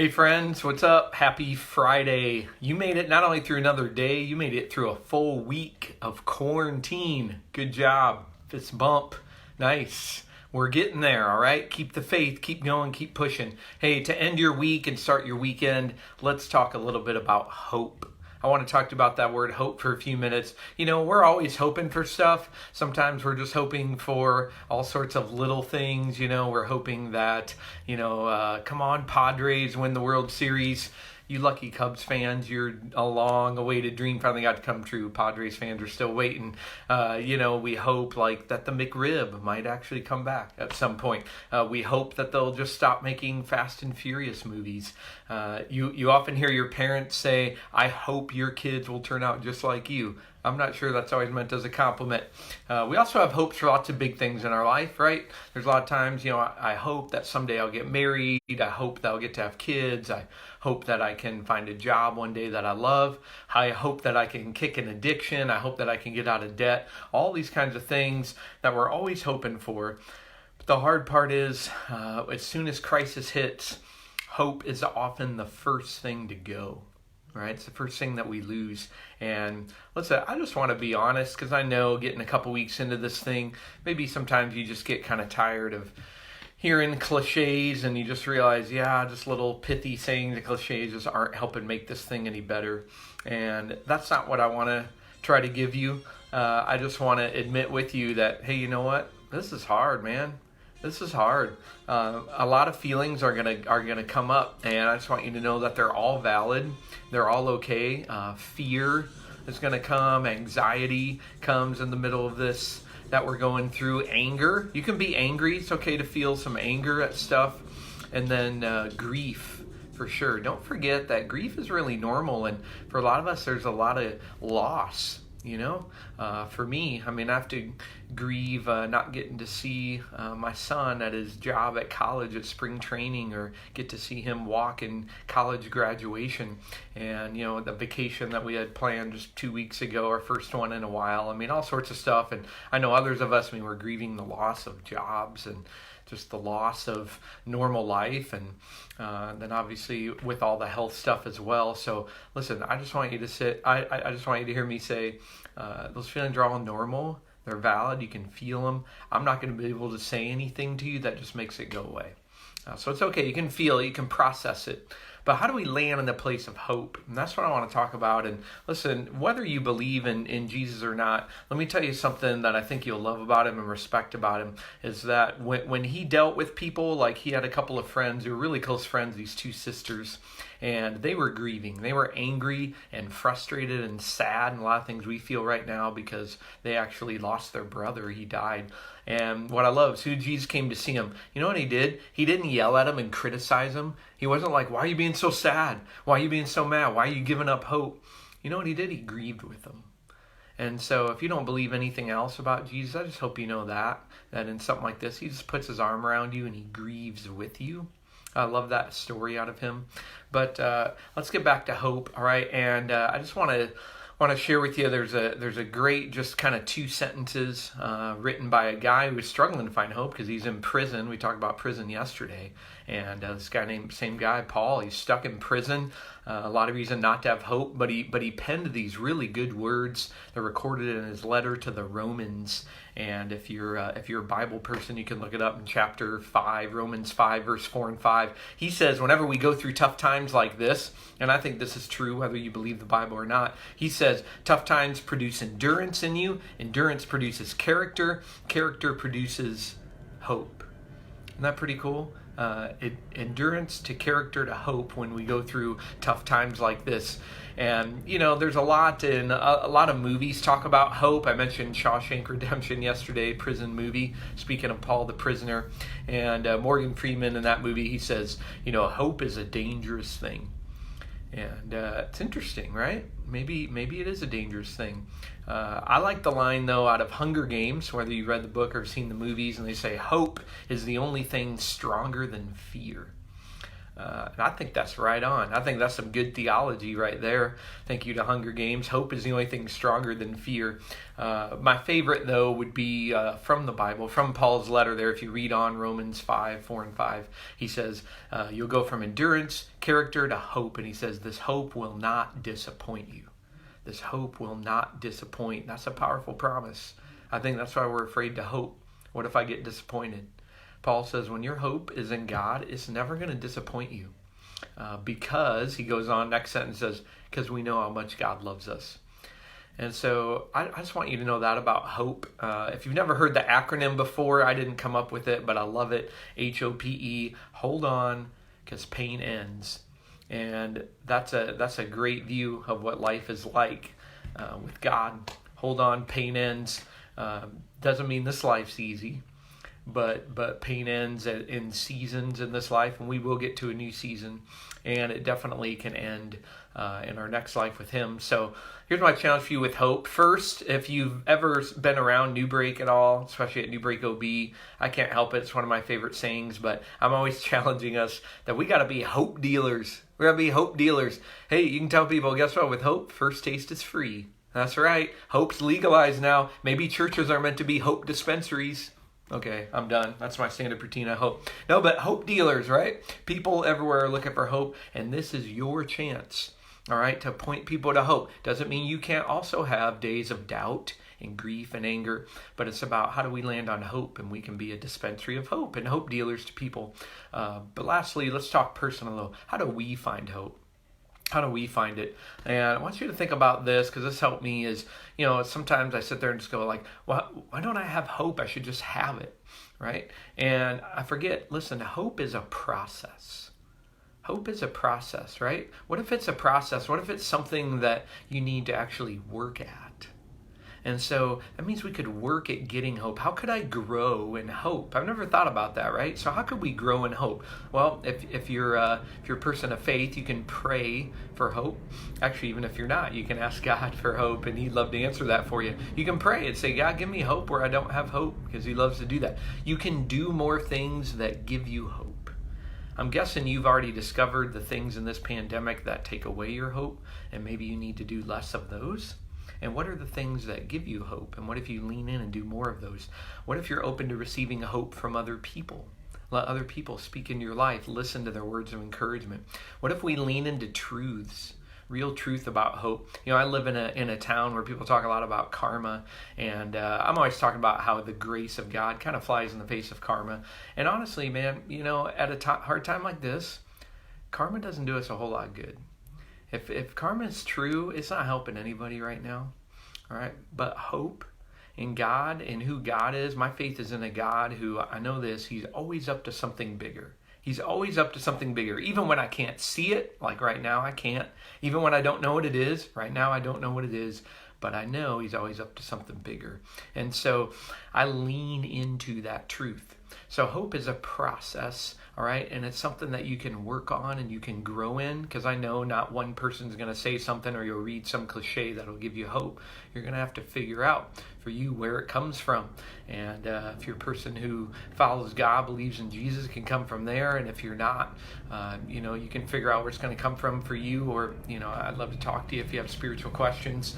Hey friends, what's up? Happy Friday. You made it not only through another day, you made it through a full week of quarantine. Good job. Fist bump. Nice. We're getting there, all right? Keep the faith, keep going, keep pushing. Hey, to end your week and start your weekend, let's talk a little bit about hope. I want to talk about that word hope for a few minutes. You know, we're always hoping for stuff. Sometimes we're just hoping for all sorts of little things. You know, we're hoping that, come on, Padres win the World Series. You lucky Cubs fans, your a long-awaited dream finally got to come true. Padres fans are still waiting. We hope that the McRib might actually come back at some point. We hope that they'll just stop making Fast and Furious movies. You often hear your parents say, "I hope your kids will turn out just like you." I'm not sure that's always meant as a compliment. We also have hopes for lots of big things in our life, right? There's a lot of times, I hope that someday I'll get married. I hope that I'll get to have kids. I hope that I can find a job one day that I love. I hope that I can kick an addiction. I hope that I can get out of debt. All these kinds of things that we're always hoping for. But the hard part is, as soon as crisis hits, hope is often the first thing to go. Right, it's the first thing that we lose. And listen, I just want to be honest, because I know getting a couple weeks into this thing, maybe sometimes you just get kind of tired of hearing cliches, and you just realize, just little pithy sayings and cliches just aren't helping make this thing any better. And that's not what I want to try to give you. I just want to admit with you that, hey, you know what? This is hard, man. This is hard. A lot of feelings are gonna come up, and I just want you to know that they're all valid. They're all okay. Fear is gonna come. Anxiety comes in the middle of this that we're going through. Anger. You can be angry. It's okay to feel some anger at stuff. And then grief, for sure. Don't forget that grief is really normal, and for a lot of us, there's a lot of loss. For me, I have to grieve not getting to see my son at his job at college at spring training, or get to see him walk in college graduation, and the vacation that we had planned just 2 weeks ago, our first one in a while. All sorts of stuff. And I know others of us, we're grieving the loss of jobs and just the loss of normal life, and then obviously with all the health stuff as well. So listen, I just want you to I just want you to hear me say, those feelings are all normal. They're valid. You can feel them. I'm not going to be able to say anything to you that just makes it go away. So it's okay. You can feel it. You can process it. But how do we land in the place of hope? And that's what I want to talk about. And listen, whether you believe in Jesus or not, let me tell you something that I think you'll love about him and respect about him, is that when he dealt with people, like he had a couple of friends who were really close friends, these two sisters, and they were grieving. They were angry and frustrated and sad, and a lot of things we feel right now because they actually lost their brother. He died. And what I love is who Jesus came to see him. You know what he did? He didn't yell at him and criticize him. He wasn't like, "Why are you being so sad? Why are you being so mad? Why are you giving up hope?" You know what he did? He grieved with them. And so if you don't believe anything else about Jesus, I just hope you know that in something like this, he just puts his arm around you and he grieves with you. I love that story out of him. But let's get back to hope, all right? And I just want to share with you, there's a great just kind of 2 sentences written by a guy who was struggling to find hope because he's in prison. We talked about prison yesterday. And this guy same guy, Paul, he's stuck in prison. A lot of reason not to have hope, but he penned these really good words. They're recorded in his letter to the Romans. And if you're a Bible person, you can look it up in chapter 5, Romans 5, verse 4 and 5. He says, whenever we go through tough times like this, and I think this is true whether you believe the Bible or not, he says, tough times produce endurance in you. Endurance produces character. Character produces hope. Isn't that pretty cool? Endurance to character to hope when we go through tough times like this. And there's a lot of movies talk about hope. I mentioned Shawshank Redemption yesterday, prison movie, speaking of Paul the prisoner. And Morgan Freeman in that movie, he says, hope is a dangerous thing. And it's interesting, right? Maybe it is a dangerous thing. I like the line, though, out of Hunger Games, whether you read the book or seen the movies, and they say, hope is the only thing stronger than fear. And I think that's right on. I think that's some good theology right there. Thank you to Hunger Games. Hope is the only thing stronger than fear. My favorite, though, would be from the Bible, from Paul's letter there. If you read on Romans 5, 4 and 5, he says, you'll go from endurance, character to hope. And he says, this hope will not disappoint you. This hope will not disappoint. That's a powerful promise. I think that's why we're afraid to hope. What if I get disappointed? Paul says when your hope is in God, it's never going to disappoint you. Because, he goes on, next sentence says, because we know how much God loves us. And so I just want you to know that about hope. If you've never heard the acronym before, I didn't come up with it, but I love it. HOPE, hold on, because pain ends. And that's a great view of what life is like with God. Hold on, pain ends. Doesn't mean this life's easy, but pain ends in seasons in this life, and we will get to a new season, and it definitely can end in our next life with Him. So here's my challenge for you with hope. First, if you've ever been around New Break at all, especially at New Break OB, I can't help it. It's one of my favorite sayings, but I'm always challenging us that we got to be hope dealers. We got to be hope dealers. Hey, you can tell people, guess what? With hope, first taste is free. That's right. Hope's legalized now. Maybe churches are meant to be hope dispensaries. Okay, I'm done. That's my stand-up routine, I hope. No, but hope dealers, right? People everywhere are looking for hope, and this is your chance, all right, to point people to hope. Doesn't mean you can't also have days of doubt and grief and anger, but it's about how do we land on hope, and we can be a dispensary of hope and hope dealers to people. But lastly, let's talk personal, though. How do we find hope? How do we find it? And I want you to think about this, because this helped me. Is, sometimes I sit there and just go like, well, why don't I have hope? I should just have it, right? And I forget, listen, hope is a process. Hope is a process, right? What if it's a process? What if it's something that you need to actually work at? And so that means we could work at getting hope. How could I grow in hope? I've never thought about that, right? So how could we grow in hope? Well, if you're a person of faith, you can pray for hope. Actually, even if you're not, you can ask God for hope, and He'd love to answer that for you. You can pray and say, God, give me hope where I don't have hope, because He loves to do that. You can do more things that give you hope. I'm guessing you've already discovered the things in this pandemic that take away your hope, and maybe you need to do less of those. And what are the things that give you hope? And what if you lean in and do more of those? What if you're open to receiving hope from other people? Let other people speak into your life. Listen to their words of encouragement. What if we lean into truths, real truth about hope? I live in a town where people talk a lot about karma, and I'm always talking about how the grace of God kind of flies in the face of karma. And honestly, man, at a hard time like this, karma doesn't do us a whole lot good. If karma is true, it's not helping anybody right now, all right? But hope in God and who God is, my faith is in a God who, I know this, He's always up to something bigger. He's always up to something bigger. Even when I can't see it, like right now I can't. Even when I don't know what it is, right now I don't know what it is. But I know He's always up to something bigger. And so I lean into that truth. So hope is a process, all right? And it's something that you can work on and you can grow in, because I know not one person's going to say something or you'll read some cliche that'll give you hope. You're going to have to figure out for you where it comes from. And if you're a person who follows God, believes in Jesus, it can come from there. And if you're not, you can figure out where it's going to come from for you. Or, I'd love to talk to you if you have spiritual questions.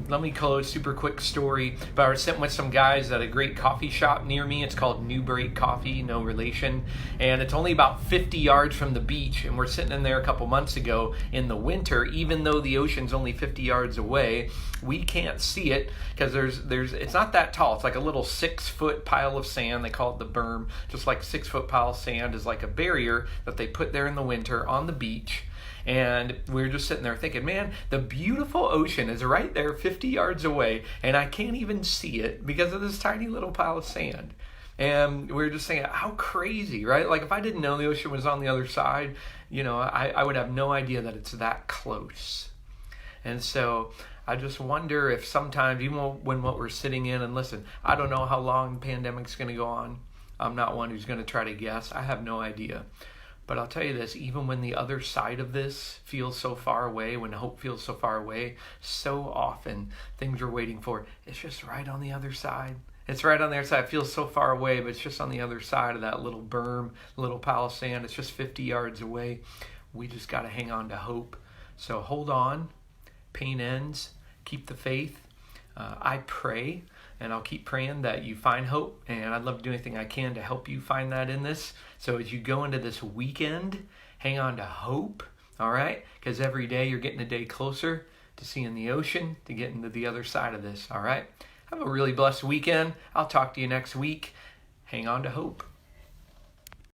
Let me close, super quick story. But I was sitting with some guys at a great coffee shop near me. It's called New Break Coffee, no relation. And it's only about 50 yards from the beach. And we're sitting in there a couple months ago in the winter. Even though the ocean's only 50 yards away, we can't see it because it's not that tall. It's like a little 6-foot pile of sand. They call it the berm. Just like 6-foot pile of sand is like a barrier that they put there in the winter on the beach. And we were just sitting there thinking, man, the beautiful ocean is right there 50 yards away, and I can't even see it because of this tiny little pile of sand. And we were just saying, how crazy, right? Like if I didn't know the ocean was on the other side, I would have no idea that it's that close. And so I just wonder if sometimes, even when what we're sitting in, and listen, I don't know how long the pandemic's going to go on. I'm not one who's going to try to guess. I have no idea. But I'll tell you this, even when the other side of this feels so far away, when hope feels so far away, so often things we're waiting for, it's just right on the other side. It's right on the other side. It feels so far away, but it's just on the other side of that little berm, little pile of sand. It's just 50 yards away. We just got to hang on to hope. So hold on. Pain ends. Keep the faith. I pray, and I'll keep praying that you find hope, and I'd love to do anything I can to help you find that in this. So as you go into this weekend, hang on to hope, all right? Because every day you're getting a day closer to seeing the ocean, to getting to the other side of this, all right? Have a really blessed weekend. I'll talk to you next week. Hang on to hope.